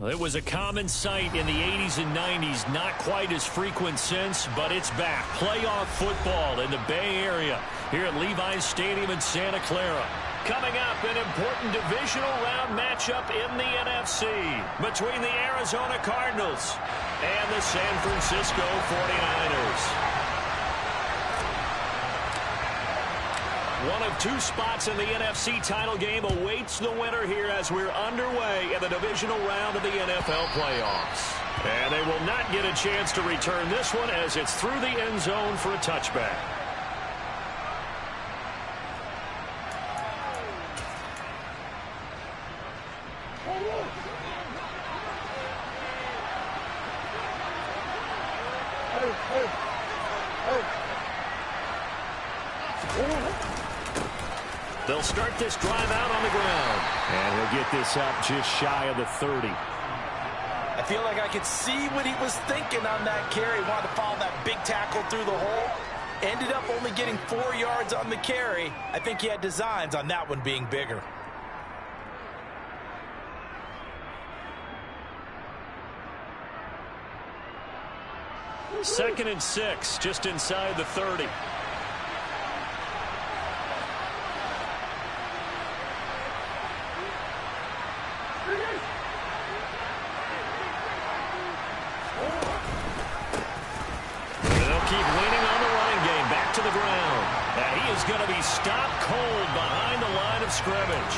It was a common sight in the 80s and 90s, not quite as frequent since, but it's back. Playoff football in the Bay Area here at Levi's Stadium in Santa Clara. Coming up, an important divisional round matchup in the NFC between the Arizona Cardinals and the San Francisco 49ers. One of two spots in the NFC title game awaits the winner here as we're underway in the divisional round of the NFL playoffs. And they will not get a chance to return this one as it's through the end zone for a touchback. They'll start this drive out on the ground. And he'll get this up just shy of the 30. I feel like I could see what he was thinking on that carry. Wanted to follow that big tackle through the hole. Ended up only getting 4 yards on the carry. I think he had designs on that one being bigger. Second and 6, just inside the 30. Going to be stopped cold behind the line of scrimmage.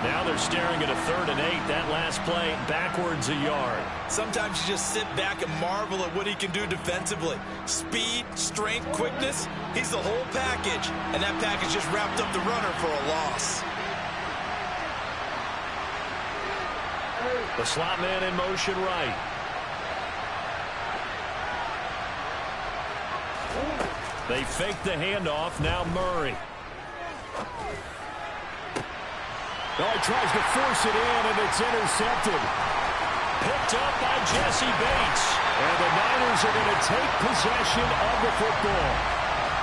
Now they're staring at a 3rd and 8. That last play backwards a yard. Sometimes you just sit back and marvel at what he can do defensively. Speed, strength, quickness. He's the whole package. And that package just wrapped up the runner for a loss. The slot man in motion right. They fake the handoff. Now Murray. Oh, he tries to force it in, and it's intercepted. Picked up by Jesse Bates. And the Niners are going to take possession of the football.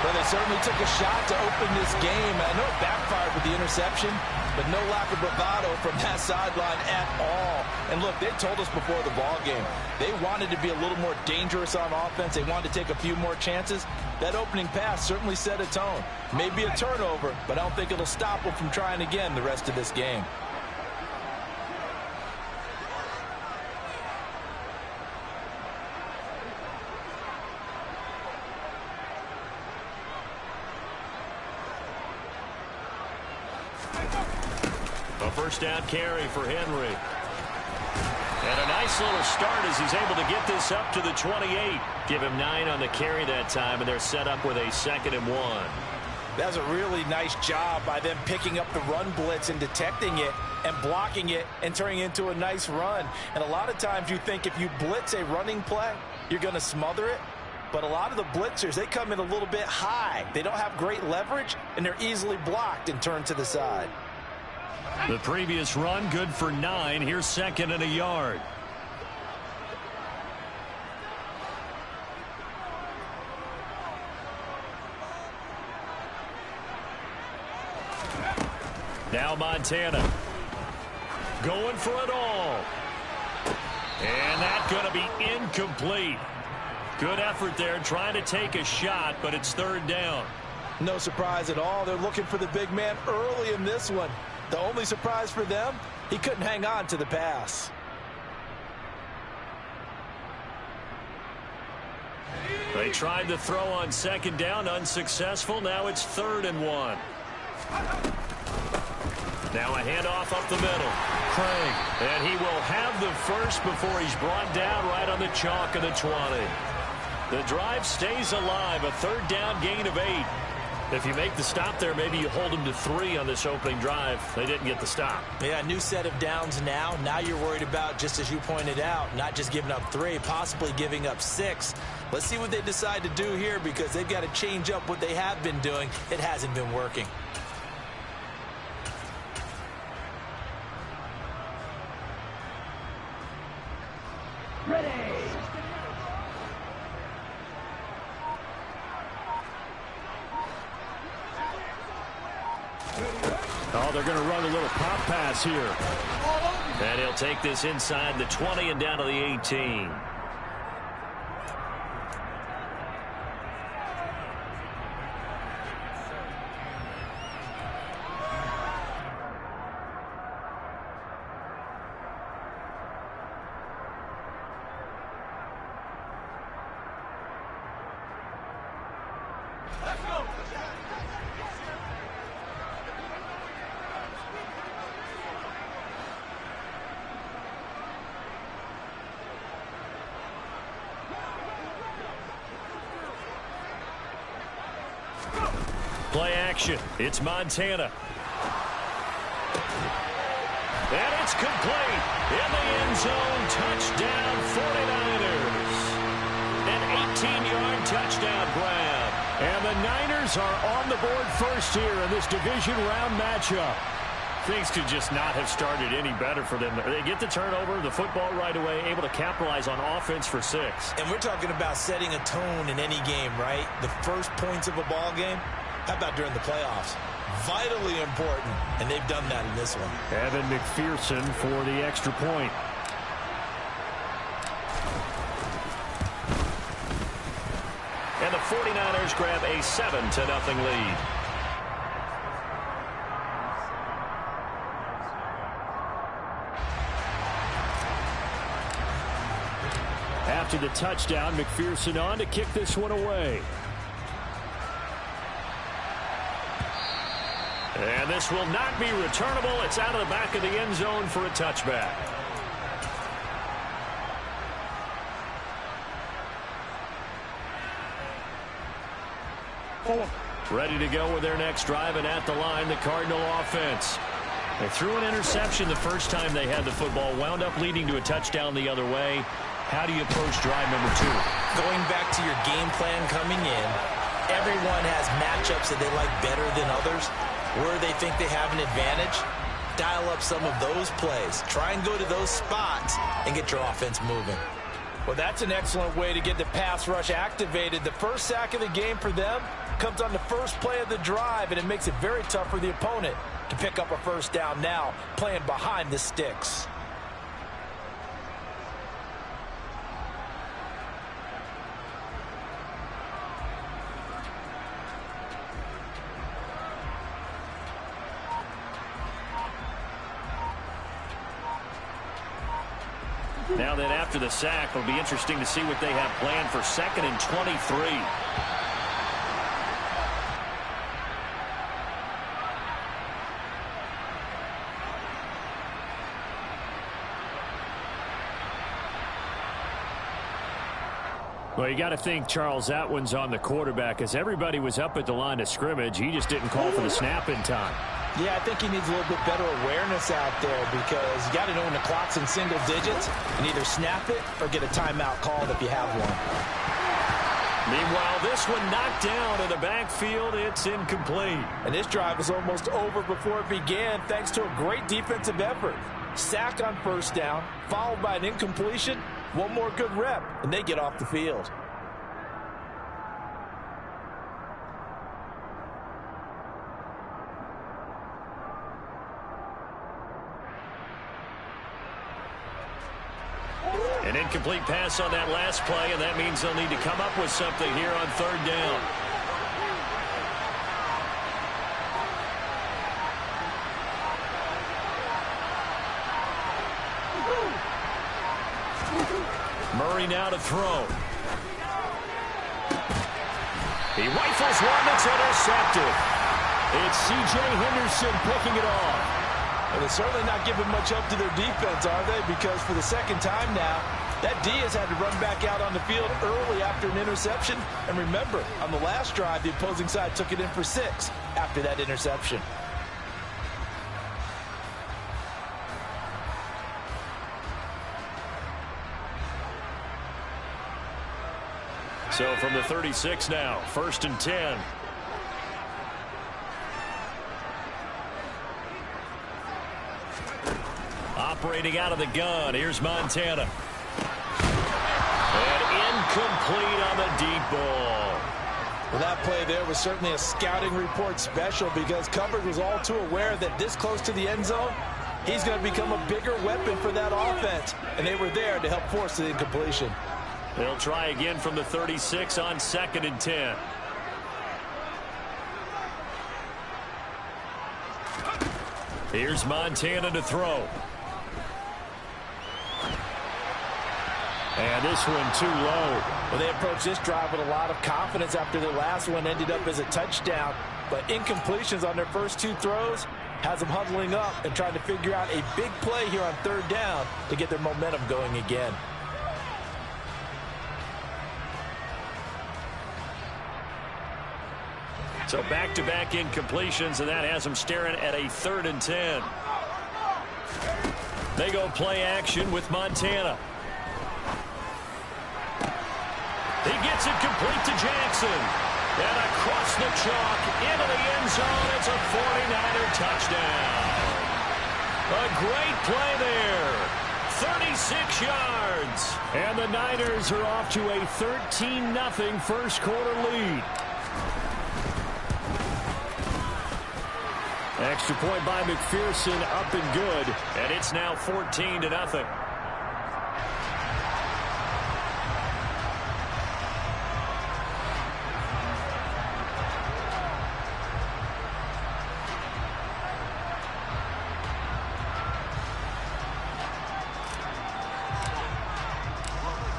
Well, they certainly took a shot to open this game. I know it backfired with the interception, but no lack of bravado from that sideline at all. And look, they told us before the ball game, they wanted to be a little more dangerous on offense. They wanted to take a few more chances. That opening pass certainly set a tone. Maybe a turnover, but I don't think it'll stop them from trying again the rest of this game. A first down carry for Henry. And a nice little start as he's able to get this up to the 28. Give him 9 on the carry that time, and they're set up with a 2nd and 1. That was a really nice job by them picking up the run blitz and detecting it and blocking it and turning it into a nice run. And a lot of times you think if you blitz a running play, you're going to smother it. But a lot of the blitzers, they come in a little bit high. They don't have great leverage, and they're easily blocked and turned to the side. The previous run, good for 9. Here's 2nd and a yard. Now Montana. Going for it all. And that's going to be incomplete. Good effort there, trying to take a shot, but it's 3rd down. No surprise at all. They're looking for the big man early in this one. The only surprise for them, he couldn't hang on to the pass. They tried to throw on 2nd down, unsuccessful. Now it's 3rd and 1. Now a handoff up the middle. Craig. And he will have the first before he's brought down right on the chalk of the 20. The drive stays alive. A 3rd down gain of 8. If you make the stop there, maybe you hold them to 3 on this opening drive. They didn't get the stop. Yeah, new set of downs now. Now you're worried about, just as you pointed out, not just giving up 3, possibly giving up 6. Let's see what they decide to do here because they've got to change up what they have been doing. It hasn't been working. Ready. Oh, they're going to run a little pop pass here. And he'll take this inside the 20 and down to the 18. Play action. It's Montana. And it's complete. In the end zone. Touchdown 49ers. An 18-yard touchdown grab. And the Niners are on the board first here in this division round matchup. Things could just not have started any better for them. They get the turnover, the football right away, able to capitalize on offense for 6. And we're talking about setting a tone in any game, right? The first points of a ball game. How about during the playoffs? Vitally important, and they've done that in this one. Evan McPherson for the extra point. And the 49ers grab a 7-0 lead. After the touchdown, McPherson on to kick this one away. And this will not be returnable. It's out of the back of the end zone for a touchback. Ready to go with their next drive, and at the line, the Cardinal offense. They threw an interception the first time they had the football, wound up leading to a touchdown the other way. How do you approach drive number 2? Going back to your game plan coming in, everyone has matchups that they like better than others. Where they think they have an advantage, dial up some of those plays. Try and go to those spots and get your offense moving. Well, that's an excellent way to get the pass rush activated. The first sack of the game for them comes on the first play of the drive, and it makes it very tough for the opponent to pick up a first down now, playing behind the sticks. Now then, after the sack, it'll be interesting to see what they have planned for 2nd and 23. Well, you got to think, Charles, that one's on the quarterback, as everybody was up at the line of scrimmage. He just didn't call for the snap in time. Yeah, I think he needs a little bit better awareness out there, because you got to know when the clock's in single digits and either snap it or get a timeout called if you have one. Meanwhile, this one knocked down in the backfield. It's incomplete. And this drive was almost over before it began, thanks to a great defensive effort. Sack on first down, followed by an incompletion. One more good rep, and they get off the field. An incomplete pass on that last play, and that means they'll need to come up with something here on 3rd down. Murray now to throw. He rifles one that's intercepted. It's C.J. Henderson picking it off. Well, they're certainly not giving much up to their defense, are they? Because for the second time now, that D has had to run back out on the field early after an interception. And remember, on the last drive, the opposing side took it in for 6 after that interception. So from the 36 now, 1st and 10. Operating out of the gun, here's Montana. And incomplete on the deep ball. Well, that play there was certainly a scouting report special, because coverage was all too aware that this close to the end zone, he's going to become a bigger weapon for that offense. And they were there to help force the incompletion. They'll try again from the 36 on 2nd and 10. Here's Montana to throw. And this one too low. Well, they approached this drive with a lot of confidence after their last one ended up as a touchdown. But incompletions on their first 2 throws has them huddling up and trying to figure out a big play here on 3rd down to get their momentum going again. So back-to-back incompletions, and that has them staring at a 3rd and 10. They go play action with Montana. He gets it complete to Jackson. And across the chalk into the end zone. It's a 49er touchdown. A great play there. 36 yards. And the Niners are off to a 13-0 first quarter lead. Extra point by McPherson, up and good. And it's now 14-0.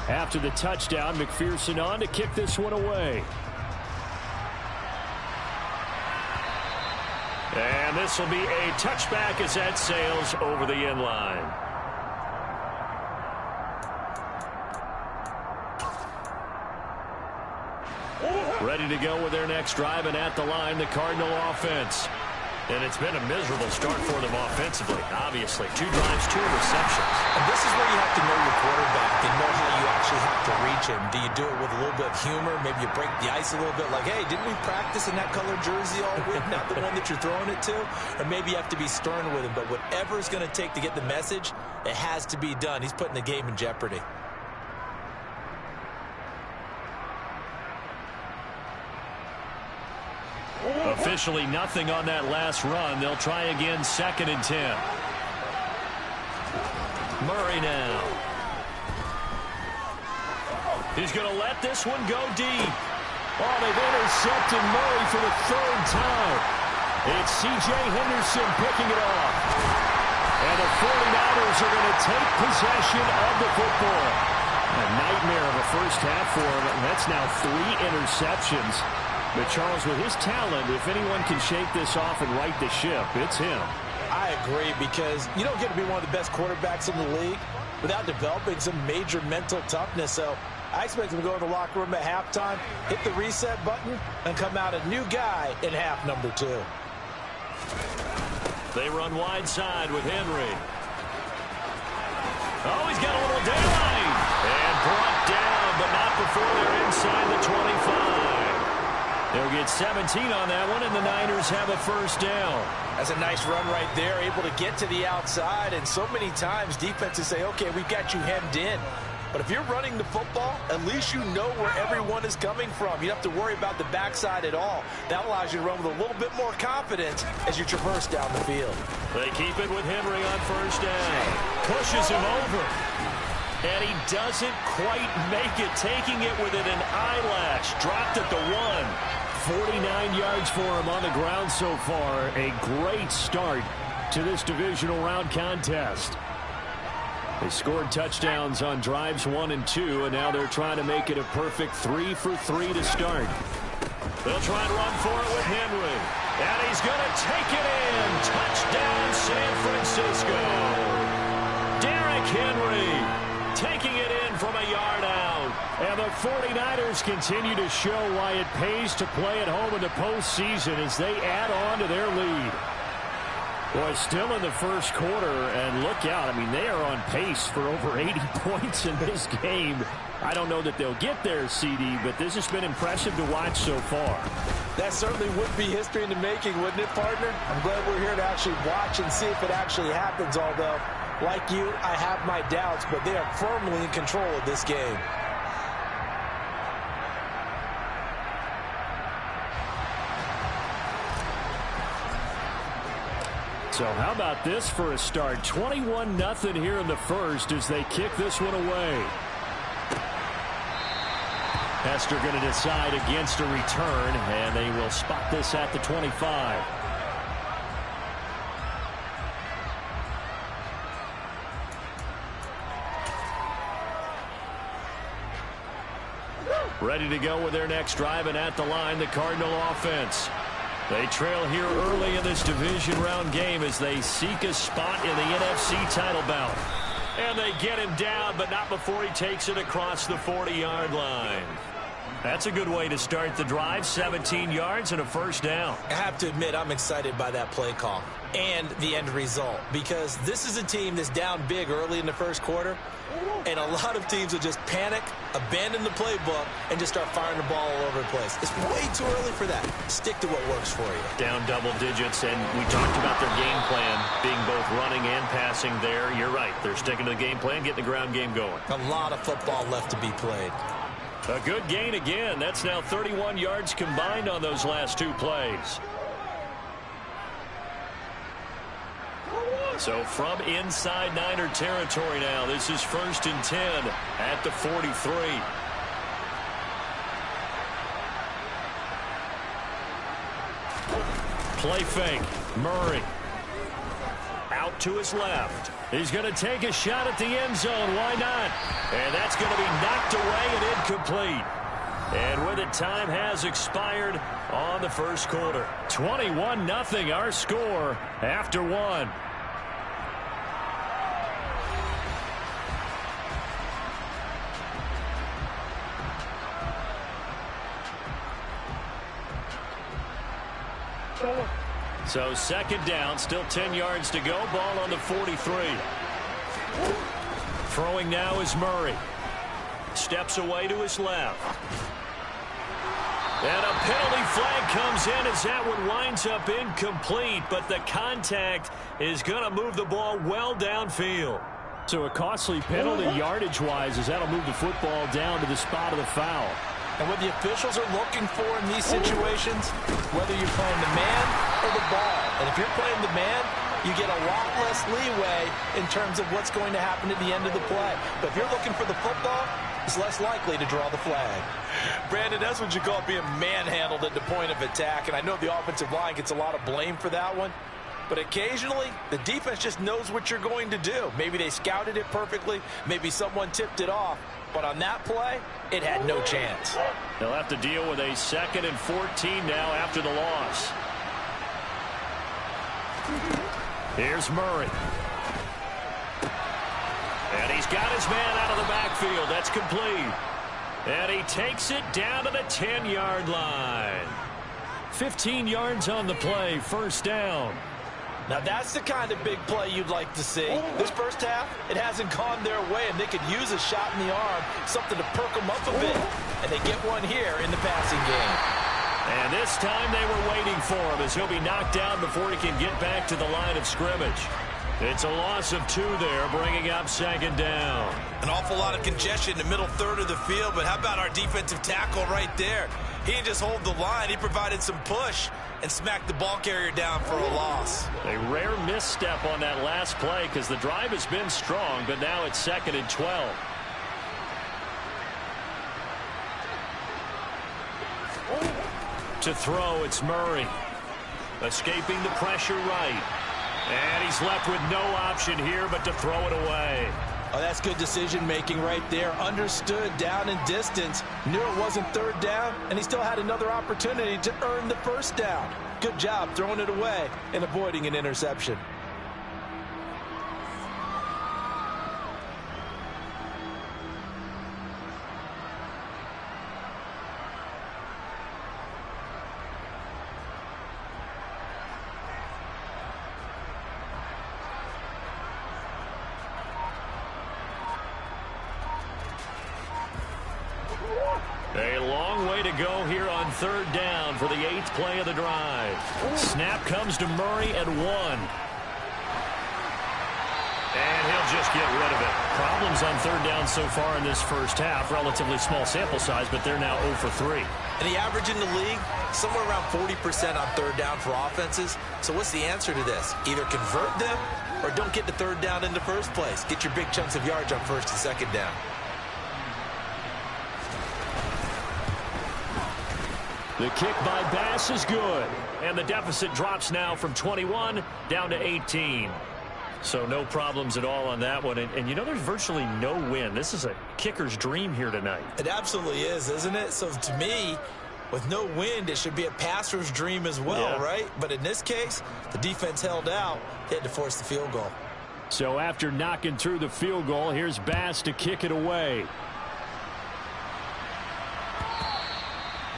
After the touchdown, McPherson on to kick this one away. And this will be a touchback as that sails over the end line. Ready to go with their next drive, and at the line, the Cardinal offense. And it's been a miserable start for them offensively, obviously. 2 drives, 2 interceptions. And this is where you have to know your quarterback and know how you actually have to reach him. Do you do it with a little bit of humor? Maybe you break the ice a little bit like, hey, didn't we practice in that colored jersey all week? Not the one that you're throwing it to? Or maybe you have to be stern with him. But whatever it's going to take to get the message, it has to be done. He's putting the game in jeopardy. Officially nothing on that last run. They'll try again, 2nd and 10. Murray now. He's going to let this one go deep. Oh, they've intercepted Murray for the 3rd time. It's C.J. Henderson picking it off. And the 49ers are going to take possession of the football. A nightmare of a first half for him, and that's now 3 interceptions. But, Charles, with his talent, if anyone can shake this off and right the ship, it's him. I agree, because you don't get to be one of the best quarterbacks in the league without developing some major mental toughness. So I expect him to go in the locker room at halftime, hit the reset button, and come out a new guy in half number 2. They run wide side with Henry. Oh, he's got a little daylight. And brought down, but not before they're inside the 25. They'll get 17 on that one, and the Niners have a first down. That's a nice run right there, able to get to the outside. And so many times defenses say, okay, we've got you hemmed in. But if you're running the football, at least you know where everyone is coming from. You don't have to worry about the backside at all. That allows you to run with a little bit more confidence as you traverse down the field. They keep it with Henry on first down. Pushes him over. And he doesn't quite make it, taking it within an eyelash. Dropped at the 1. 49 yards for him on the ground so far. A great start to this divisional round contest. They scored touchdowns on drives 1 and 2, and now they're trying to make it a perfect 3 for 3 to start. They'll try and run for it with Henry. And he's going to take it in. Touchdown, San Francisco. Derrick Henry taking it in from a yard out. And the 49ers continue to show why it pays to play at home in the postseason as they add on to their lead. Boy, still in the first quarter, and look out. I mean, they are on pace for over 80 points in this game. I don't know that they'll get there, CD, but this has been impressive to watch so far. That certainly would be history in the making, wouldn't it, partner? I'm glad we're here to actually watch and see if it actually happens, although, like you, I have my doubts, but they are firmly in control of this game. So how about this for a start? 21-0 here in the first as they kick this one away. Hester going to decide against a return, and they will spot this at the 25. Ready to go with their next drive, and at the line, the Cardinal offense. They trail here early in this division round game as they seek a spot in the NFC title bout. And they get him down, but not before he takes it across the 40-yard line. That's a good way to start the drive. 17 yards and a first down. I have to admit, I'm excited by that play call and the end result, because this is a team that's down big early in the first quarter, and a lot of teams will just panic, abandon the playbook, and just start firing the ball all over the place. It's way too early for that. Stick to what works for you. Down double digits, and we talked about their game plan being both running and passing there. You're right. They're sticking to the game plan, getting the ground game going. A lot of football left to be played. A good gain again. That's now 31 yards combined on those last two plays. So from inside Niner territory now, this is 1st and 10 at the 43. Play fake. Murray. Out to his left. He's going to take a shot at the end zone. Why not? And that's going to be knocked away and incomplete. And with it, time has expired on the first quarter. 21-0 our score after one. So 2nd down, still 10 yards to go. Ball on the 43. Throwing now is Murray. Steps away to his left. And a penalty flag comes in as that one winds up incomplete, but the contact is going to move the ball well downfield. So a costly penalty yardage-wise as that'll move the football down to the spot of the foul. And what the officials are looking for in these situations, whether you're playing the man or the ball. And if you're playing the man, you get a lot less leeway in terms of what's going to happen at the end of the play. But if you're looking for the football, it's less likely to draw the flag. Brandon, that's what you call being manhandled at the point of attack. And I know the offensive line gets a lot of blame for that one. But occasionally, the defense just knows what you're going to do. Maybe they scouted it perfectly. Maybe someone tipped it off. But on that play, it had no chance. They'll have to deal with a 2nd and 14 now after the loss. Here's Murray. And he's got his man out of the backfield. That's complete. And he takes it down to the 10-yard line. 15 yards on the play, 1st down. Now that's the kind of big play you'd like to see. This first half, it hasn't gone their way, and they could use a shot in the arm, something to perk them up a bit. And they get one here in the passing game. And this time they were waiting for him as he'll be knocked down before he can get back to the line of scrimmage. It's a loss of 2 there, bringing up 2nd down. An awful lot of congestion in the middle third of the field, but how about our defensive tackle right there? He didn't just hold the line, he provided some push and smacked the ball carrier down for a loss. A rare misstep on that last play because the drive has been strong, but now it's 2nd and 12. To throw, it's Murray. Escaping the pressure right. And he's left with no option here but to throw it away. Oh, that's good decision-making right there. Understood down and distance. Knew it wasn't 3rd down, and he still had another opportunity to earn the 1st down. Good job throwing it away and avoiding an interception. A long way to go here on 3rd down for the 8th play of the drive. Snap comes to Murray at 1. And he'll just get rid of it. Problems on third down so far in this first half. Relatively small sample size, but they're now 0 for 3. And the average in the league, somewhere around 40% on third down for offenses. So what's the answer to this? Either convert them or don't get the third down in the first place. Get your big chunks of yards on first and second down. The kick by Bass is good. And the deficit drops now from 21 down to 18. So no problems at all on that one. And you know, there's virtually no wind. This is a kicker's dream here tonight. It absolutely is, isn't it? So to me, with no wind, it should be a passer's dream as well, right? But in this case, the defense held out. They had to force the field goal. So after knocking through the field goal, here's Bass to kick it away.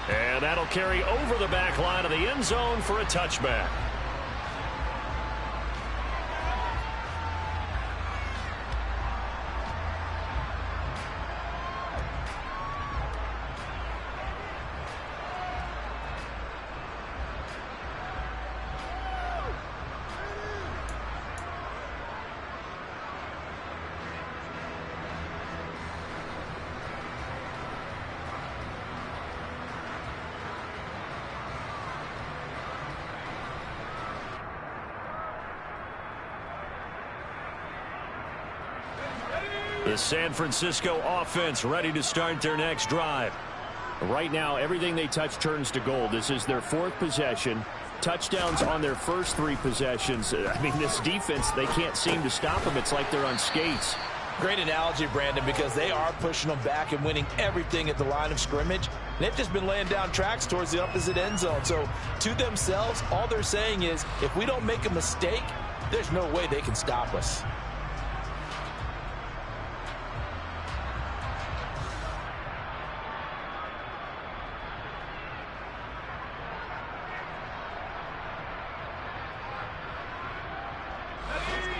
And that'll carry over the back line of the end zone for a touchback. The San Francisco offense ready to start their next drive. Right now, everything they touch turns to gold. This is their 4th possession. Touchdowns on their first 3 possessions. I mean, this defense, they can't seem to stop them. It's like they're on skates. Great analogy, Brandon, because they are pushing them back and winning everything at the line of scrimmage. They've just been laying down tracks towards the opposite end zone. So to themselves, all they're saying is, if we don't make a mistake, there's no way they can stop us.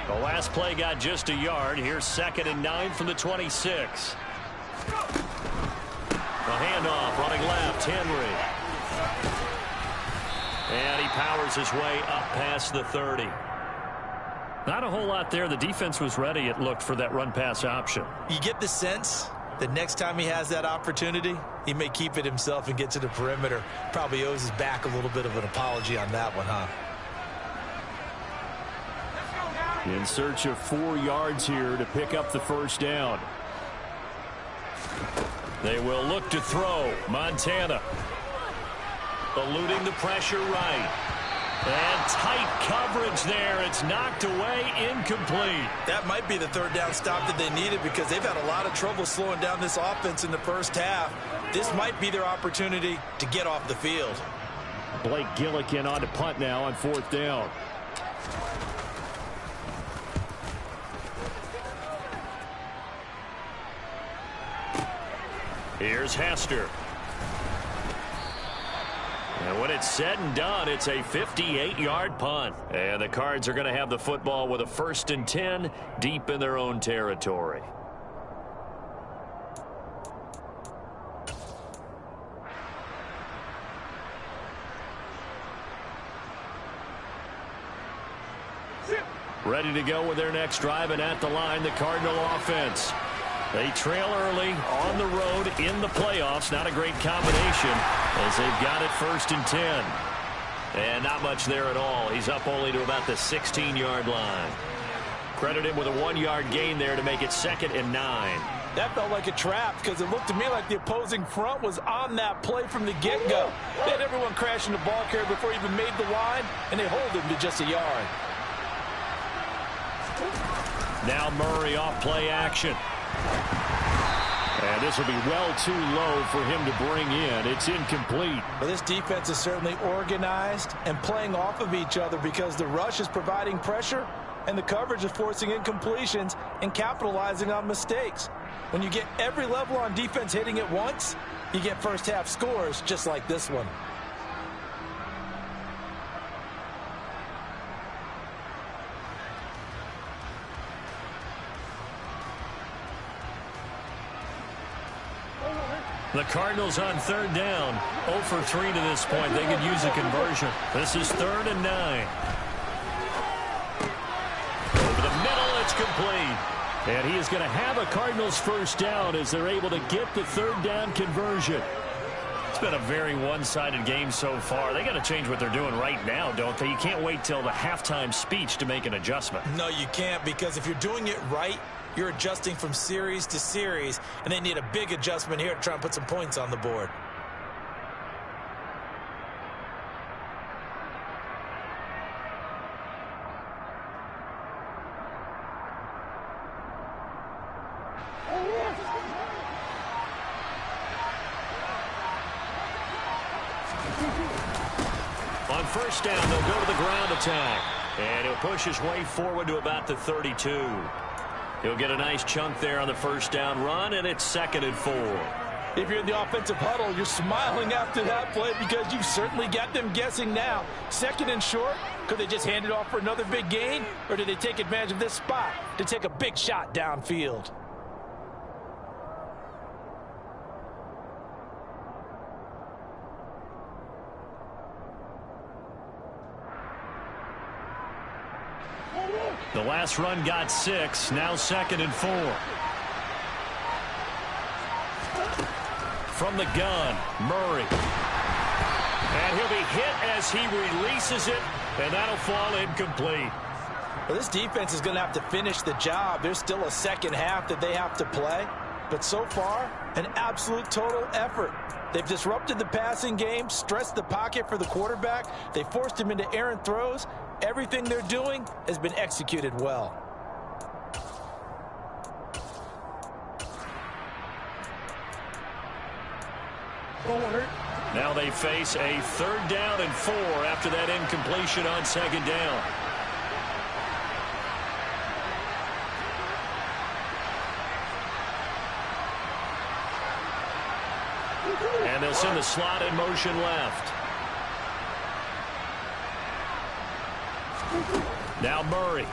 The last play got just a yard. Here's 2nd and 9 from the 26. The handoff running left, Henry. And he powers his way up past the 30. Not a whole lot there. The defense was ready, it looked, for that run-pass option. You get the sense that next time he has that opportunity, he may keep it himself and get to the perimeter. Probably owes his back a little bit of an apology on that one, huh? In search of 4 yards here to pick up the first down. They will look to throw. Montana eluding the pressure right. And tight coverage there. It's knocked away, incomplete. That might be the third down stop that they needed because they've had a lot of trouble slowing down this offense in the first half. This might be their opportunity to get off the field. Blake Gillikin on to punt now on 4th down. Here's Hester. And when it's said and done, it's a 58-yard punt. And the Cards are going to have the football with a 1st and 10 deep in their own territory. Ready to go with their next drive, and at the line, the Cardinal offense. They trail early on the road in the playoffs. Not a great combination as they've got it 1st and 10. And not much there at all. He's up only to about the 16-yard line. Credit him with a 1-yard gain there to make it 2nd and 9. That felt like a trap because it looked to me like the opposing front was on that play from the get-go. They had everyone crashing the ball carrier before he even made the line, and they hold him to just a yard. Now Murray off play action. And this will be well too low for him to bring in. It's incomplete. Well, this defense is certainly organized and playing off of each other because the rush is providing pressure and the coverage is forcing incompletions and capitalizing on mistakes. When you get every level on defense hitting at once, you get first half scores just like this one. The Cardinals on 3rd down. 0 for 3 to this point. They could use a conversion. This is 3rd and 9. Over the middle, It's complete. And he is going to have a Cardinals first down as they're able to get the third down conversion. It's been a very one-sided game so far. They got to change what they're doing right now, don't they? You can't wait till the halftime speech to make an adjustment. No, you can't, because if you're doing it right, you're adjusting from series to series, and they need a big adjustment here to try and put some points on the board. On first down, they'll go to the ground attack. And he'll push his way forward to about the 32. He'll get a nice chunk there on the first down run, and it's 2nd and 4. If you're in the offensive huddle, you're smiling after that play because you've certainly got them guessing now. 2nd and short, could they just hand it off for another big gain? Or did they take advantage of this spot to take a big shot downfield? The last run got 6. Now 2nd and 4. From the gun, Murray. And he'll be hit as he releases it, and that'll fall incomplete. Well, this defense is going to have to finish the job. There's still a second half that they have to play. But so far, an absolute total effort. They've disrupted the passing game, stressed the pocket for the quarterback. They forced him into errant throws. Everything they're doing has been executed well. Now they face a 3rd down and 4 after that incompletion on 2nd down. And they'll send the slot in motion left. Now Murray.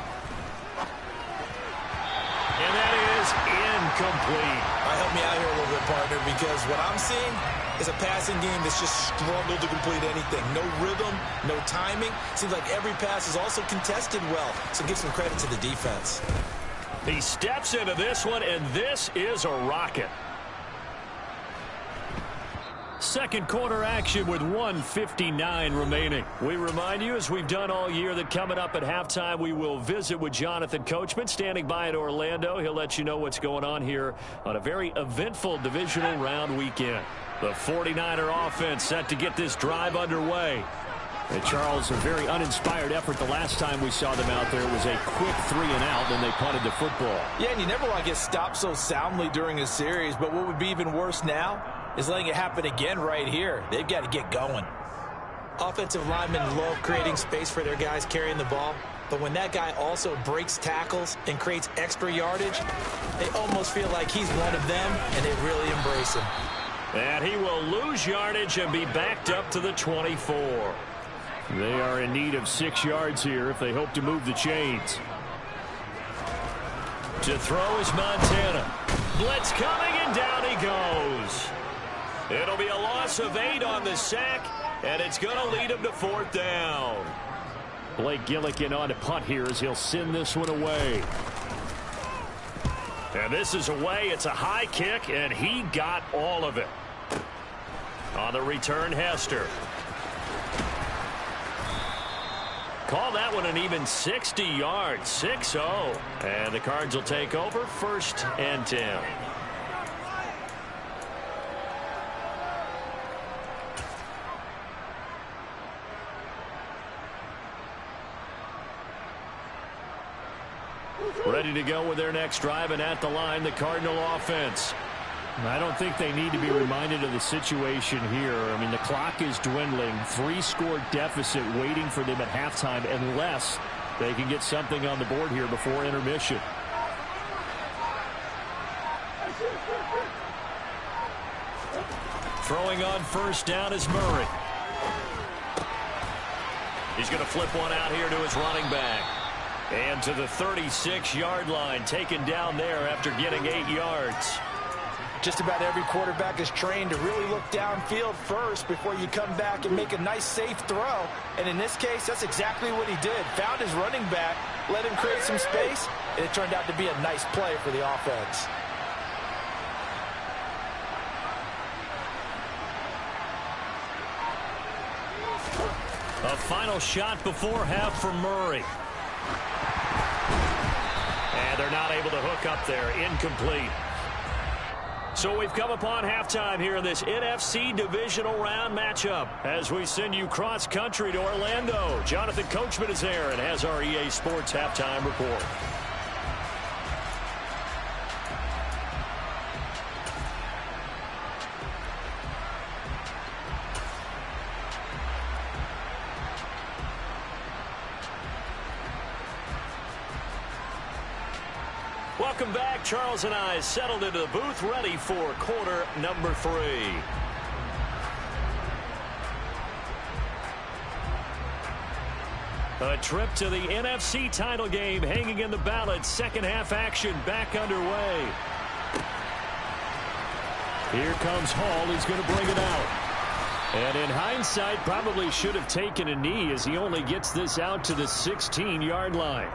And that is incomplete. Help me out here a little bit, partner, because what I'm seeing is a passing game that's just struggled to complete anything. No rhythm, no timing. Seems like every pass is also contested well, so give some credit to the defense. He steps into this one, and this is a rocket. Second quarter action with 1:59 remaining. We remind you, as we've done all year, that coming up at halftime, we will visit with Jonathan Coachman, standing by in Orlando. He'll let you know what's going on here on a very eventful divisional round weekend. The 49er offense set to get this drive underway. And Charles, a very uninspired effort the last time we saw them out there. It was a quick 3-and-out, and they punted the football. Yeah, and you never want to get stopped so soundly during a series, but what would be even worse now is letting it happen again right here. They've got to get going. Offensive linemen love creating space for their guys carrying the ball, but when that guy also breaks tackles and creates extra yardage, they almost feel like he's one of them, and they really embrace him. And he will lose yardage and be backed up to the 24. They are in need of 6 yards here if they hope to move the chains. To throw is Montana. Blitz coming, and down he goes. It'll be a loss of 8 on the sack, and it's going to lead him to 4th down. Blake Gillikin on to punt here as he'll send this one away. And this is away. It's a high kick, and he got all of it. On the return, Hester. Call that one an even 60 yards, 6-0. And the Cards will take over, 1st and 10. Ready to go with their next drive, and at the line, the Cardinal offense. I don't think they need to be reminded of the situation here. I mean, the clock is dwindling. 3-score deficit waiting for them at halftime unless they can get something on the board here before intermission. Throwing on first down is Murray. He's going to flip one out here to his running back. And to the 36-yard line, taken down there after getting 8 yards. Just about every quarterback is trained to really look downfield first before you come back and make a nice, safe throw. And in this case, that's exactly what he did. Found his running back, let him create some space, and it turned out to be a nice play for the offense. A final shot before half for Murray. And they're not able to hook up there. Incomplete. So we've come upon halftime here in this NFC Divisional Round matchup. As we send you cross-country to Orlando, Jonathan Coachman is there and has our EA Sports Halftime Report. Welcome back. Charles and I settled into the booth, ready for quarter number 3. A trip to the NFC title game hanging in the balance. Second half action back underway. Here comes Hall. He's going to bring it out. And in hindsight, probably should have taken a knee as he only gets this out to the 16-yard line.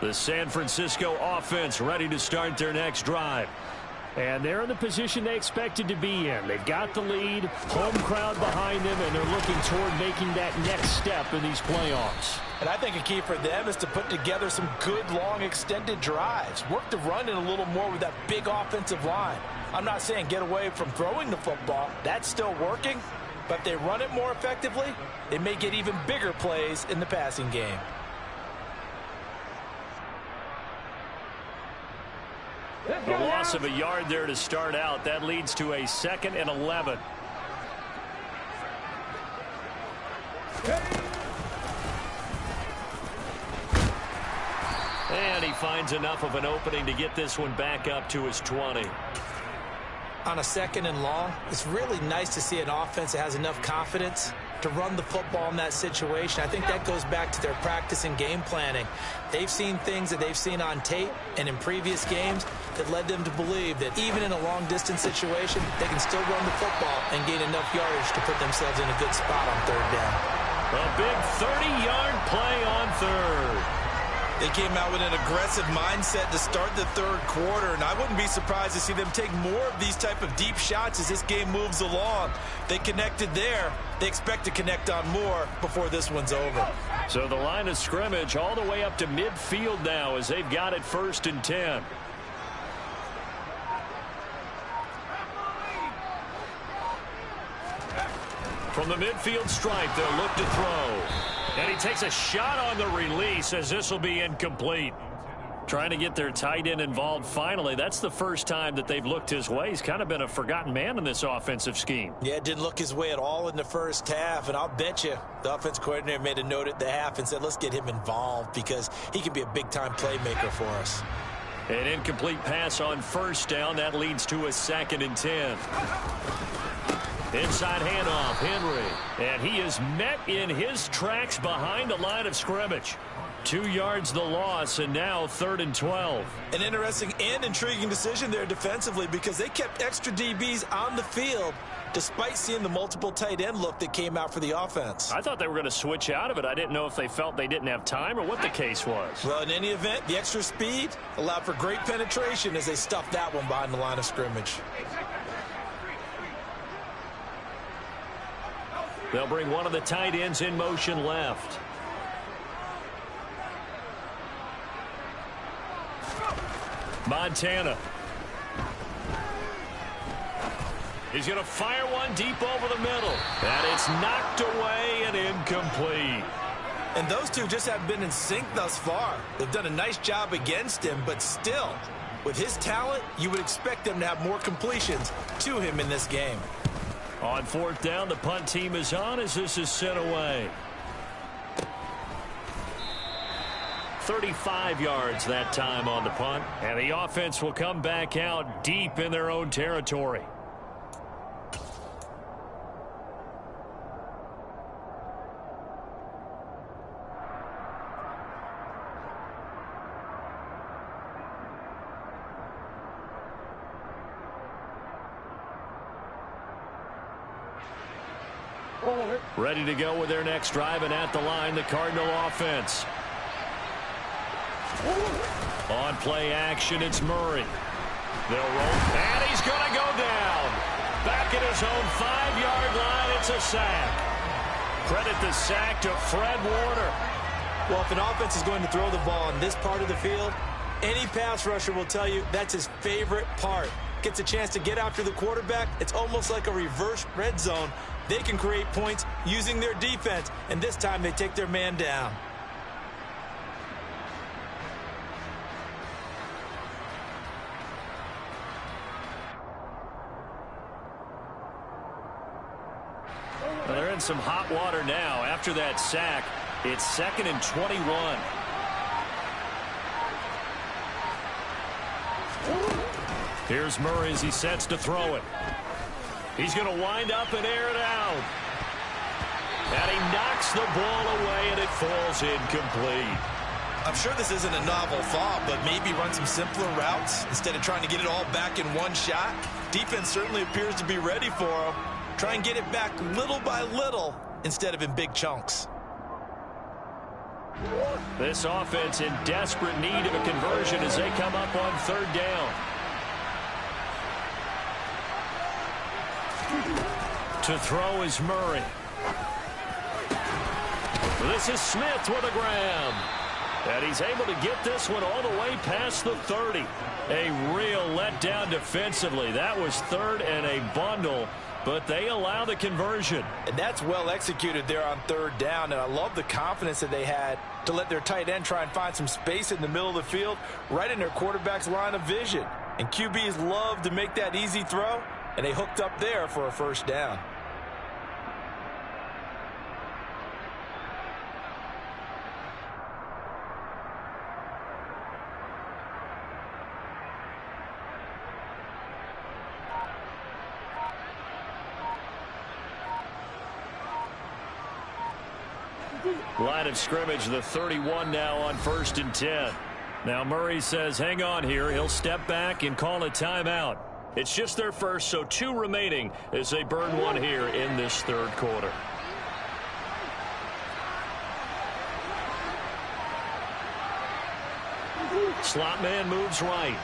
The San Francisco offense ready to start their next drive. And they're in the position they expected to be in. They've got the lead, home crowd behind them, and they're looking toward making that next step in these playoffs. And I think a key for them is to put together some good, long, extended drives. Work the run in a little more with that big offensive line. I'm not saying get away from throwing the football. That's still working. But if they run it more effectively, they may get even bigger plays in the passing game. A loss of a yard there to start out. That leads to a 2nd and 11. And he finds enough of an opening to get this one back up to his 20. On a 2nd and long, it's really nice to see an offense that has enough confidence to run the football in that situation. I think that goes back to their practice and game planning. They've seen things that they've seen on tape and in previous games that led them to believe that even in a long-distance situation, they can still run the football and gain enough yardage to put themselves in a good spot on 3rd down. A big 30-yard play on 3rd. They came out with an aggressive mindset to start the 3rd quarter, and I wouldn't be surprised to see them take more of these type of deep shots as this game moves along. They connected there. They expect to connect on more before this one's over. So the line of scrimmage all the way up to midfield now as they've got it 1st and 10. From the midfield stripe, they'll look to throw. And he takes a shot on the release as this will be incomplete. Trying to get their tight end involved finally. That's the first time that they've looked his way. He's kind of been a forgotten man in this offensive scheme. Yeah, it didn't look his way at all in the first half. And I'll bet you the offense coordinator made a note at the half and said, let's get him involved because he can be a big-time playmaker for us. An incomplete pass on 1st down. That leads to a 2nd and 10. Inside handoff, Henry. And he is met in his tracks behind the line of scrimmage. 2 yards the loss, and now 3rd and 12. An interesting and intriguing decision there defensively because they kept extra DBs on the field despite seeing the multiple tight end look that came out for the offense. I thought they were going to switch out of it. I didn't know if they felt they didn't have time or what the case was. Well, in any event, the extra speed allowed for great penetration as they stuffed that one behind the line of scrimmage. They'll bring one of the tight ends in motion left. Montana. He's going to fire one deep over the middle. And it's knocked away and incomplete. And those two just haven't been in sync thus far. They've done a nice job against him, but still, with his talent, you would expect them to have more completions to him in this game. On 4th down, the punt team is on as this is sent away. 35 yards that time on the punt. And the offense will come back out deep in their own territory. Ready to go with their next drive, and at the line, the Cardinal offense. On play action, it's Murray. They'll roll, and he's going to go down. Back at his own 5-yard line, it's a sack. Credit the sack to Fred Warner. Well, if an offense is going to throw the ball in this part of the field, any pass rusher will tell you that's his favorite part. Gets a chance to get after the quarterback. It's almost like a reverse red zone. They can create points using their defense, and this time they take their man down. Well, they're in some hot water now. After that sack, it's 2nd and 21. Here's Murray as he sets to throw it. He's going to wind up and air it out. And he knocks the ball away, and it falls incomplete. I'm sure this isn't a novel thought, but maybe run some simpler routes instead of trying to get it all back in one shot. Defense certainly appears to be ready for him. Try and get it back little by little instead of in big chunks. This offense in desperate need of a conversion as they come up on 3rd down. To throw is Murray. This is Smith with a grab. And he's able to get this one all the way past the 30. A real letdown defensively. That was 3rd and a bundle, but they allow the conversion. And that's well executed there on 3rd down, and I love the confidence that they had to let their tight end try and find some space in the middle of the field, right in their quarterback's line of vision. And QBs love to make that easy throw, and they hooked up there for a 1st down. Line of scrimmage, the 31 now on 1st and 10. Now Murray says hang on here. He'll step back and call a timeout. It's just their first, so 2 remaining as they burn one here in this 3rd quarter. Slot man moves right.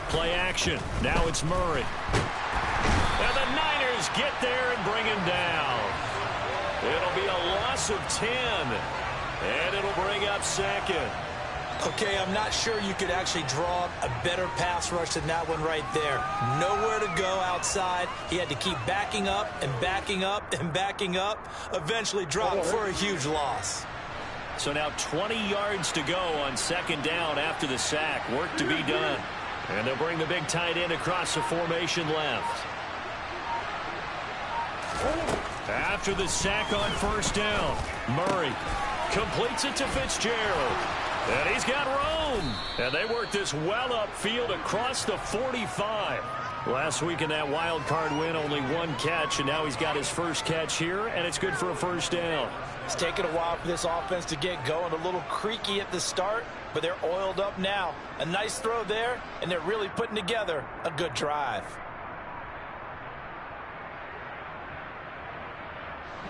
Play action. Now it's Murray. And the Niners get there and bring him down. It'll be a loss of 10. And it'll bring up 2nd. Okay, I'm not sure you could actually draw up a better pass rush than that one right there. Nowhere to go outside. He had to keep backing up and backing up and backing up. Eventually dropped for a huge loss. So now 20 yards to go on 2nd down after the sack. Work to be done. And they'll bring the big tight end across the formation left. After the sack on 1st down, Murray completes it to Fitzgerald. And he's got room. And they work this well upfield across the 45. Last week in that wild card win, only 1 catch, and now he's got his first catch here, and it's good for a 1st down. It's taken a while for this offense to get going. A little creaky at the start, but they're oiled up now. A nice throw there, and they're really putting together a good drive.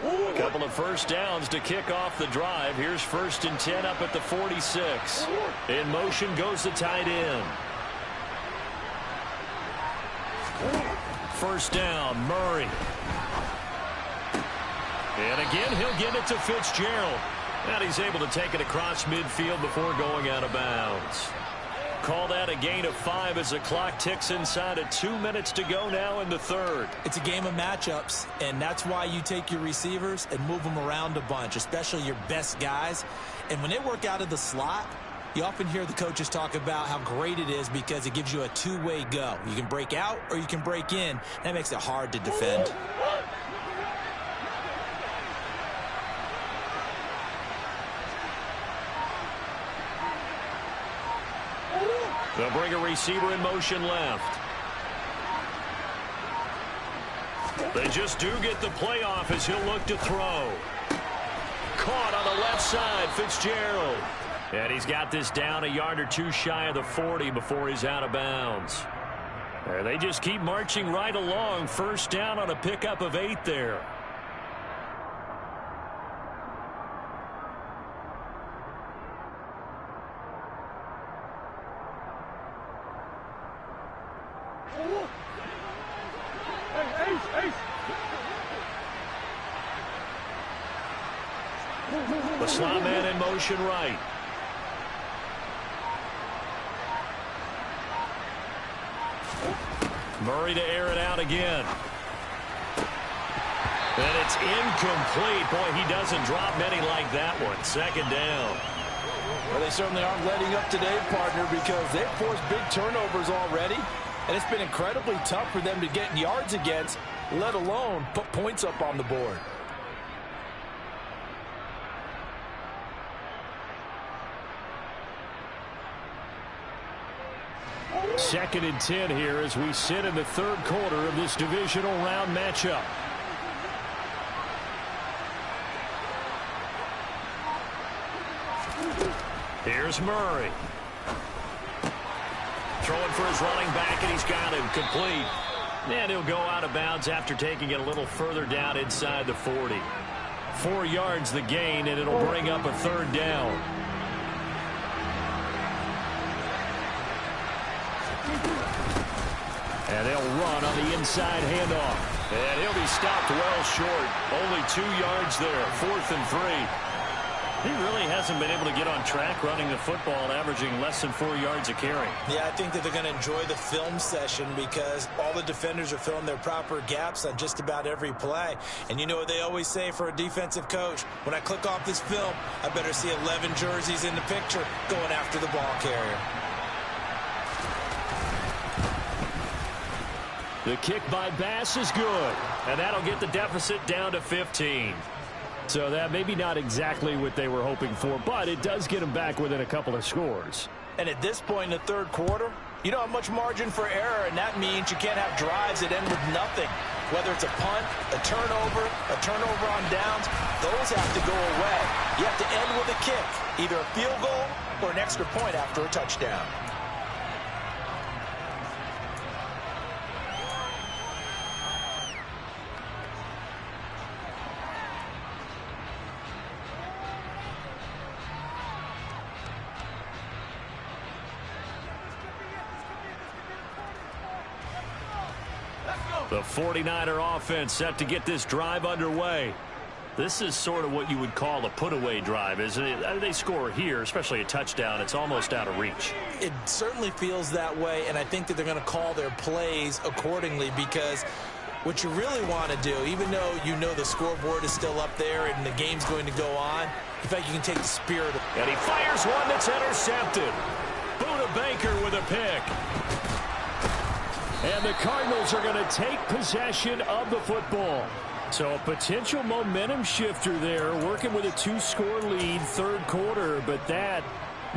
A couple of 1st downs to kick off the drive. Here's 1st and 10 up at the 46. In motion goes the tight end. 1st down, Murray. And again, he'll give it to Fitzgerald. And he's able to take it across midfield before going out of bounds. Call that a gain of 5 as the clock ticks inside of 2 minutes to go now in the 3rd. It's a game of matchups, and that's why you take your receivers and move them around a bunch, especially your best guys. And when they work out of the slot, you often hear the coaches talk about how great it is because it gives you a 2-way go. You can break out or you can break in. That makes it hard to defend. They'll bring a receiver in motion left. They just do get the playoff as he'll look to throw. Caught on the left side, Fitzgerald. And he's got this down a yard or two shy of the 40 before he's out of bounds. They just keep marching right along. First down on a pickup of 8 there. The slot man in motion right. Murray to air it out again. And it's incomplete. Boy, he doesn't drop many like that one. Second down. Well, they certainly aren't letting up today, partner, because they've forced big turnovers already. And it's been incredibly tough for them to get yards against, let alone put points up on the board. Second and 10 here as we sit in the third quarter of this divisional round matchup. Here's Murray. Throwing for his running back, and he's got him complete. And he'll go out of bounds after taking it a little further down inside the 40. 4 yards the gain, and it'll bring up a third down. And they'll run on the inside handoff. And he'll be stopped well short. Only 2 yards there. 4th and 3. He really hasn't been able to get on track running the football, averaging less than 4 yards a carry. Yeah, I think that they're going to enjoy the film session because all the defenders are filling their proper gaps on just about every play. And you know what they always say for a defensive coach? When I click off this film, I better see 11 jerseys in the picture going after the ball carrier. The kick by Bass is good, and that'll get the deficit down to 15. So that maybe not exactly what they were hoping for, but it does get them back within a couple of scores. And at this point in the third quarter, you don't have much margin for error, and that means you can't have drives that end with nothing. Whether it's a punt, a turnover on downs, those have to go away. You have to end with a kick, either a field goal or an extra point after a touchdown. The 49er offense set to get this drive underway. This is sort of what you would call a put-away drive, isn't it? They score here, especially a touchdown. It's almost out of reach. It certainly feels that way, and I think that they're going to call their plays accordingly because what you really want to do, even though you know the scoreboard is still up there and the game's going to go on, in fact, you can take the spirit of it. And he fires one that's intercepted. Buda Baker with a pick. And the Cardinals are going to take possession of the football. So a potential momentum shifter there, working with a 2-score lead, third quarter, but that,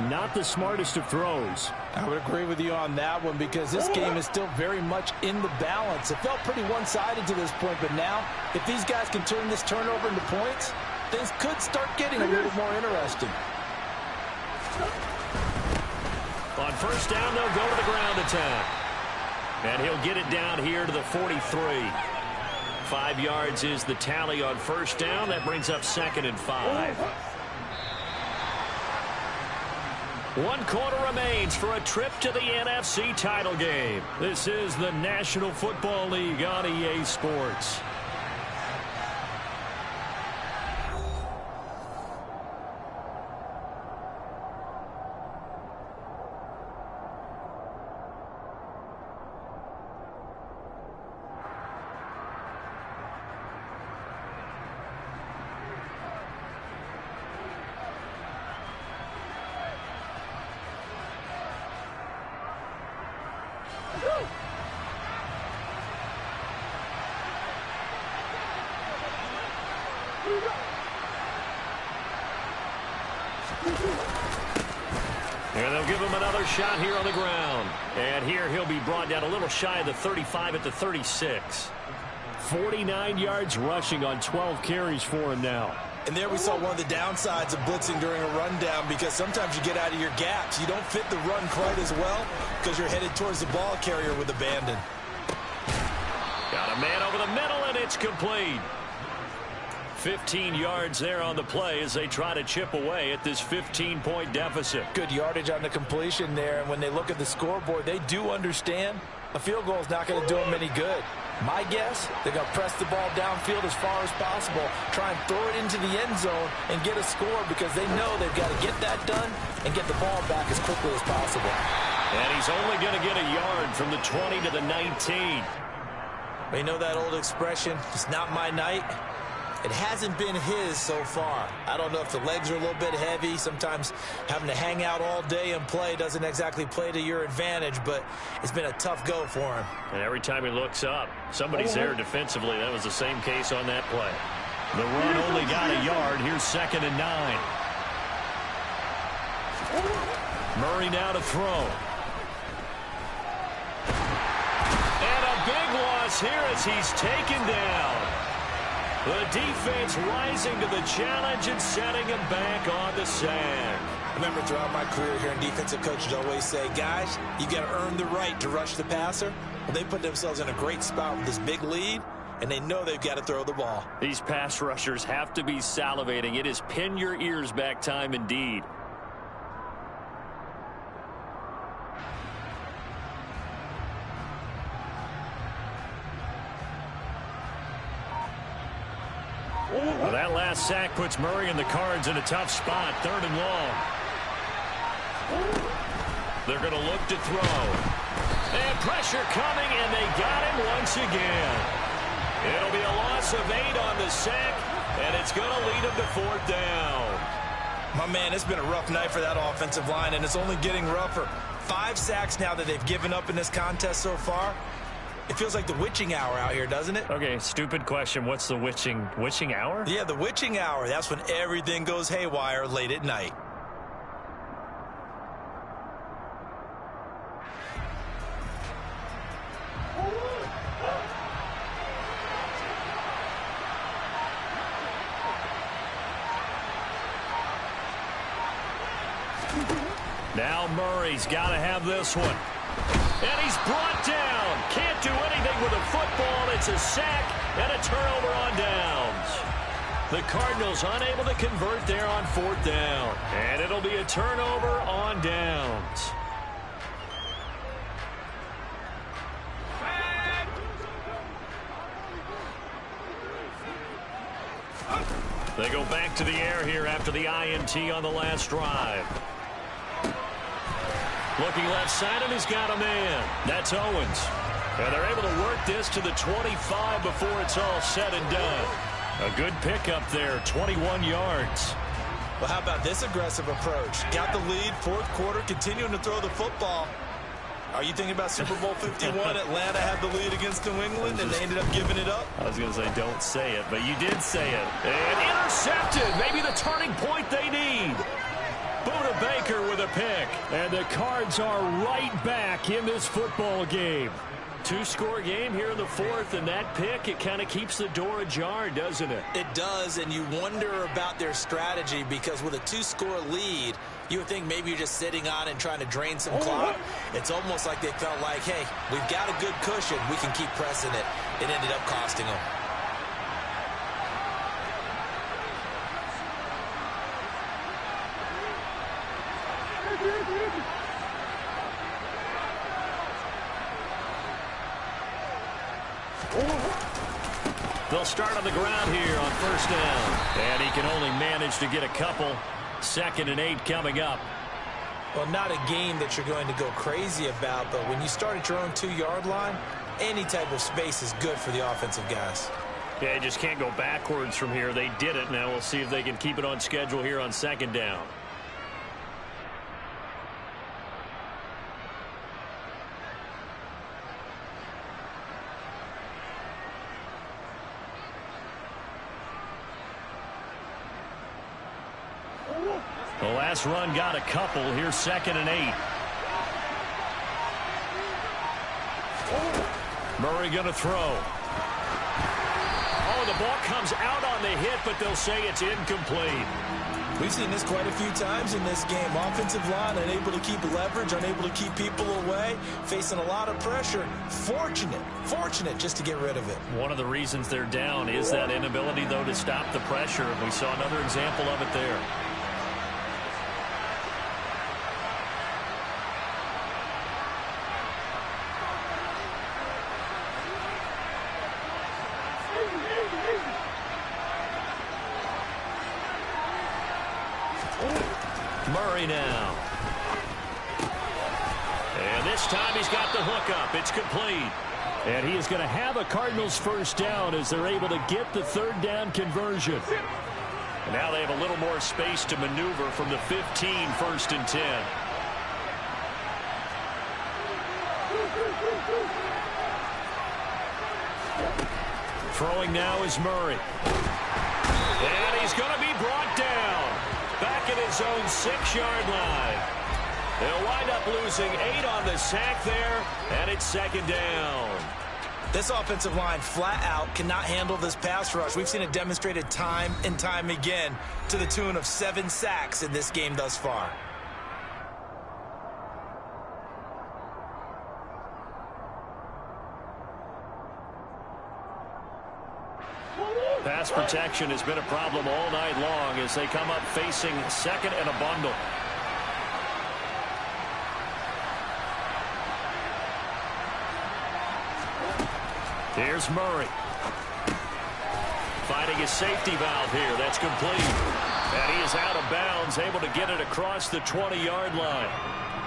not the smartest of throws. I would agree with you on that one because this game is still very much in the balance. It felt pretty one-sided to this point, but now, if these guys can turn this turnover into points, things could start getting a little more interesting. On first down, they'll go to the ground attack. And he'll get it down here to the 43. 5 yards is the tally on first down. That brings up 2nd and 5. 1 quarter remains for a trip to the NFC title game. This is the National Football League on EA Sports. And they'll give him another shot here on the ground. And here he'll be brought down a little shy of the 35 at the 36. 49 yards rushing on 12 carries for him now. And there we saw one of the downsides of blitzing during a rundown, because sometimes you get out of your gaps. You don't fit the run quite as well because you're headed towards the ball carrier with abandon. Got a man over the middle, and it's complete. 15 yards there on the play as they try to chip away at this 15-point deficit. Good yardage on the completion there, and when they look at the scoreboard, they do understand a field goal is not going to do them any good. My guess, they're going to press the ball downfield as far as possible, try and throw it into the end zone and get a score, because they know they've got to get that done and get the ball back as quickly as possible. And he's only going to get a yard from the 20 to the 19. You know that old expression, it's not my night? It hasn't been his so far. I don't know if the legs are a little bit heavy. Sometimes having to hang out all day and play doesn't exactly play to your advantage, but it's been a tough go for him. And every time he looks up, somebody's there defensively. That was the same case on that play. The run only got a yard. Here's 2nd and 9. Murray now to throw. And a big loss here as he's taken down. The defense rising to the challenge and setting him back on the sack. I remember throughout my career here in defensive coaches always say, guys, you got to earn the right to rush the passer. Well, they put themselves in a great spot with this big lead, and they know they've got to throw the ball. These pass rushers have to be salivating. It is pin your ears back time indeed. Well, that last sack puts Murray and the Cards in a tough spot. 3rd and long. They're going to look to throw. And pressure coming, and they got him once again. It'll be a loss of 8 on the sack, and it's going to lead him to 4th down. My man, it's been a rough night for that offensive line, and it's only getting rougher. 5 sacks now that they've given up in this contest so far. It feels like the witching hour out here, doesn't it? Okay, stupid question. What's the witching hour? Yeah, the witching hour. That's when everything goes haywire late at night. Now Murray's got to have this one. And he's brought down. Can't do anything with a football. It's a sack and a turnover on downs. The Cardinals unable to convert there on 4th down. And it'll be a turnover on downs. They go back to the air here after the INT on the last drive. Looking left side, and he's got a man. That's Owens. And they're able to work this to the 25 before it's all said and done. A good pickup there, 21 yards. Well, how about this aggressive approach? Got the lead, 4th quarter, continuing to throw the football. Are you thinking about Super Bowl 51? Atlanta had the lead against New England, and they ended up giving it up? I was going to say, don't say it, but you did say it. And intercepted. Maybe the turning point they need. Buda Baker with a pick. And the Cards are right back in this football game. 2-score game here in the 4th, and that pick, it kind of keeps the door ajar, doesn't it? It does, and you wonder about their strategy, because with a 2-score lead, you would think maybe you're just sitting on and trying to drain some clock. It's almost like they felt like, hey, we've got a good cushion. We can keep pressing it. It ended up costing them. They'll start on the ground here on 1st down. And he can only manage to get a couple. 2nd and 8 coming up. Well, not a game that you're going to go crazy about, but when you start at your own 2-yard line, any type of space is good for the offensive guys. Yeah, you just can't go backwards from here. They did it. Now we'll see if they can keep it on schedule here on 2nd down. The last run got a couple. Here's 2nd and 8. Murray going to throw. Oh, the ball comes out on the hit, but they'll say it's incomplete. We've seen this quite a few times in this game. Offensive line unable to keep leverage, unable to keep people away, facing a lot of pressure. Fortunate just to get rid of it. One of the reasons they're down is that inability, though, to stop the pressure. We saw another example of it there. Murray now. And this time he's got the hook up. It's complete. And he is going to have a Cardinals first down as they're able to get the third down conversion. And now they have a little more space to maneuver from the 15, 1st and 10. Throwing now is Murray. And he's going to be brought down. Back at his own 6-yard line. They'll wind up losing 8 on the sack there, and it's 2nd down. This offensive line flat out cannot handle this pass rush. We've seen it demonstrated time and time again to the tune of 7 sacks in this game thus far. Pass protection has been a problem all night long as they come up facing 2nd and a bundle. Here's Murray. Finding his safety valve here. That's complete. And he is out of bounds, able to get it across the 20-yard line.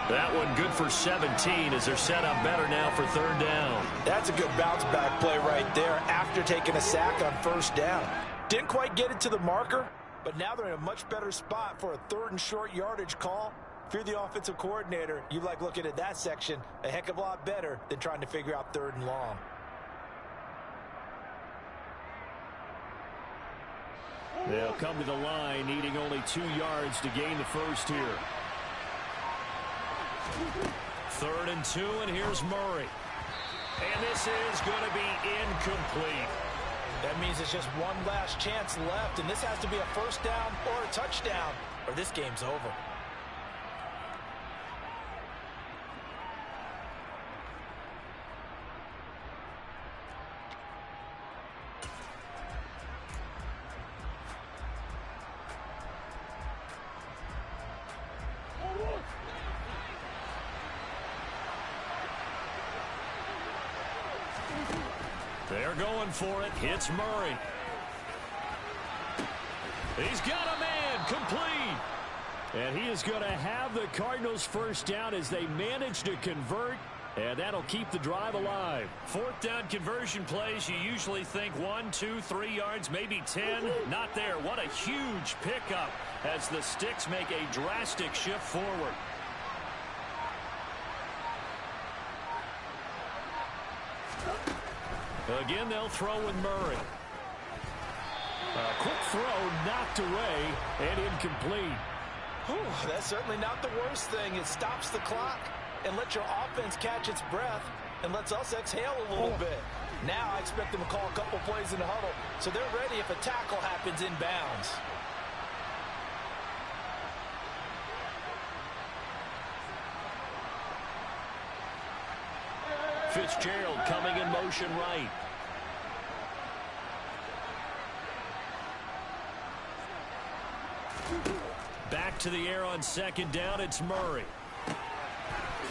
That one good for 17 as they're set up better now for 3rd down. That's a good bounce back play right there after taking a sack on 1st down. Didn't quite get it to the marker, but now they're in a much better spot for a 3rd and short yardage call. If you're the offensive coordinator, you like looking at that section a heck of a lot better than trying to figure out 3rd and long. They'll come to the line needing only 2 yards to gain the first here. 3rd and 2, and here's Murray. And this is going to be incomplete. That means it's just one last chance left, and this has to be a 1st down or a touchdown, or this game's over. They're going for it. It's Murray. He's got a man complete. And he is going to have the Cardinals first down as they manage to convert. And that'll keep the drive alive. 4th down conversion plays, you usually think 1, 2, 3 yards, maybe 10. Not there. What a huge pickup as the Sticks make a drastic shift forward. Again, they'll throw with Murray. A quick throw knocked away and incomplete. Whew, that's certainly not the worst thing. It stops the clock and lets your offense catch its breath and lets us exhale a little bit. Now I expect them to call a couple plays in the huddle so they're ready if a tackle happens in bounds. Fitzgerald coming in motion right. Back to the air on 2nd down. It's Murray.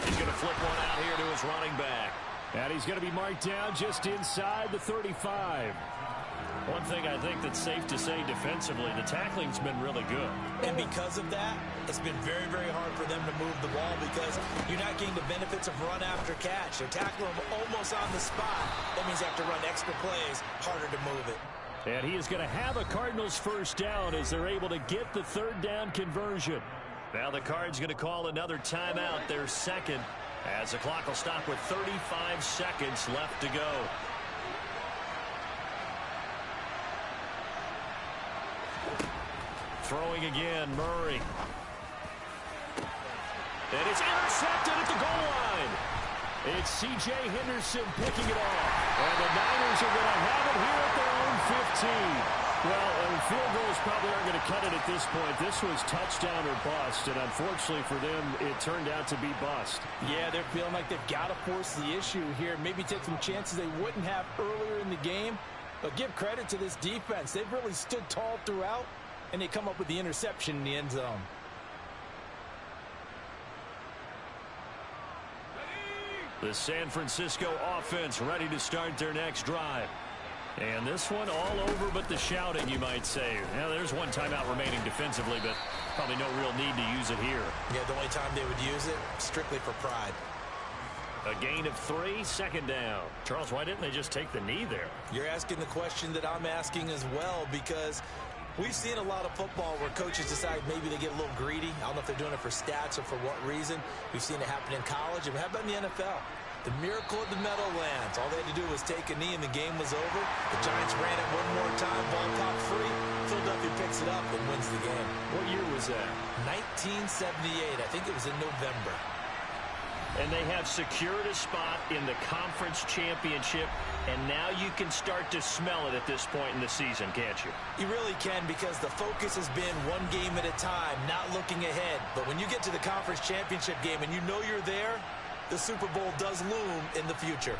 He's going to flip one out here to his running back. And he's going to be marked down just inside the 35. One thing I think that's safe to say defensively, the tackling's been really good. And because of that, it's been very, very hard for them to move the ball because you're not getting the benefits of run after catch. They're tackling them almost on the spot. That means they have to run extra plays, harder to move it. And he is going to have a Cardinals first down as they're able to get the 3rd down conversion. Now the Cards going to call another timeout, their 2nd, as the clock will stop with 35 seconds left to go. Throwing again, Murray. And it's intercepted at the goal line. It's C.J. Henderson picking it off. And the Niners are going to have it here at their own 15. Well, field goals probably aren't going to cut it at this point. This was touchdown or bust, and unfortunately for them, it turned out to be bust. Yeah, they're feeling like they've got to force the issue here. Maybe take some chances they wouldn't have earlier in the game. But give credit to this defense. They've really stood tall throughout, and they come up with the interception in the end zone. The San Francisco offense ready to start their next drive. And this one all over but the shouting, you might say. Now, there's one timeout remaining defensively, but probably no real need to use it here. Yeah, the only time they would use it, strictly for pride. A gain of 3, second down. Charles, why didn't they just take the knee there? You're asking the question that I'm asking as well, because we've seen a lot of football where coaches decide maybe they get a little greedy. I don't know if they're doing it for stats or for what reason. We've seen it happen in college. And how about in the NFL? The miracle of the Meadowlands. All they had to do was take a knee and the game was over. The Giants ran it one more time. Ball popped free. Philadelphia picks it up and wins the game. What year was that? 1978. I think it was in November. And they have secured a spot in the conference championship, and now you can start to smell it at this point in the season, can't you? You really can, because the focus has been one game at a time, not looking ahead. But when you get to the conference championship game and you know you're there, the Super Bowl does loom in the future.